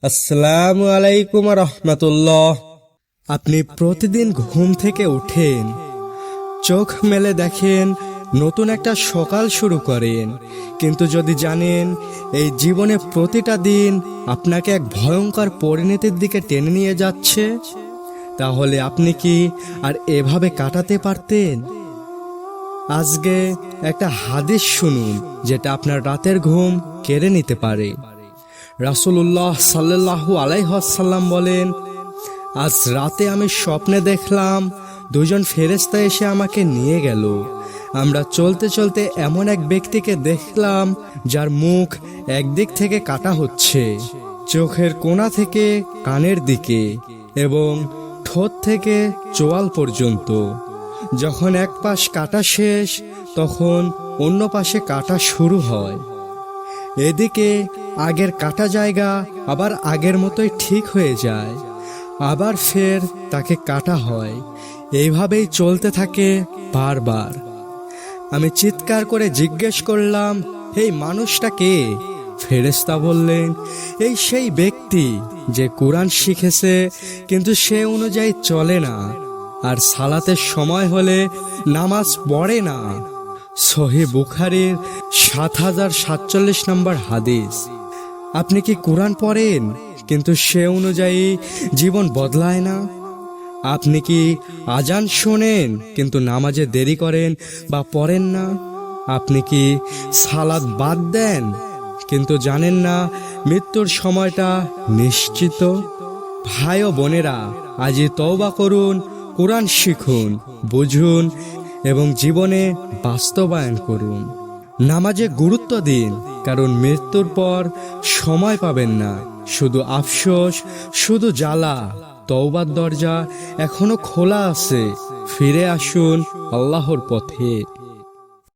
আসসালামু আলাইকুম রহমতুল্লাহ। আপনি প্রতিদিন ঘুম থেকে উঠেন, চোখ মেলে দেখেন নতুন একটা সকাল শুরু করেন, কিন্তু যদি জানেন এই জীবনে প্রতিটা দিন আপনাকে এক ভয়ঙ্কর পরিণতির দিকে টেনে নিয়ে যাচ্ছে, তাহলে আপনি কি আর এভাবে কাটাতে পারতেন? আজকে একটা হাদিস শুনুন, যেটা আপনার রাতের ঘুম কেড়ে নিতে পারে। রাসূলুল্লাহ সাল্লাল্লাহু আলাইহি ওয়াসাল্লাম বলেন, আজ রাতে আমি স্বপ্নে দেখলাম দুজন ফেরেশতা এসে আমাকে নিয়ে গেল। আমরা চলতে চলতে এমন এক ব্যক্তিকে দেখলাম যার মুখ একদিক থেকে কাটা হচ্ছে, চোখের কোণা থেকে কানের দিকে এবং ঠোঁট থেকে চোয়াল পর্যন্ত। যখন এক পাশ কাটা শেষ, তখন অন্য পাশে কাটা শুরু হয়। এদিকে আগের কাটা জায়গা আবার আগের মতোই ঠিক হয়ে যায়, আবার ফের তাকে কাটা হয়। এইভাবেই চলতে থাকে বারবার। আমি চিৎকার করে জিজ্ঞেস করলাম, এই মানুষটা কে? ফেরেশতা বললেন, এই সেই ব্যক্তি যে কোরআন শিখেছে কিন্তু সে অনুযায়ী চলে না, আর সালাতের সময় হলে নামাজ পড়ে না। সহিহ বুখারীর ৭০৪৭ নম্বর হাদিস। আপনি কি কোরআন পড়েন কিন্তু সে অনুযায়ী জীবন বদলায় না? আপনি কি আজান শোনেন কিন্তু নামাজে দেরি করেন বা পড়েন না? আপনি কি সালাত বাদ দেন কিন্তু জানেন না মৃত্যুর সময়টা নিশ্চিত? ভাই ও বোনেরা, আজই তওবা করুন, কোরআন শিখুন, বুঝুন এবং জীবনে বাস্তবায়ন করুন। নামাজে গুরুত্ব দিন, কারণ মৃত্যুর পর সময় পাবেন না, শুধু আফসোস, শুধু জ্বালা। তওবার দরজা এখনো খোলা আছে, ফিরে আসুন আল্লাহর পথে।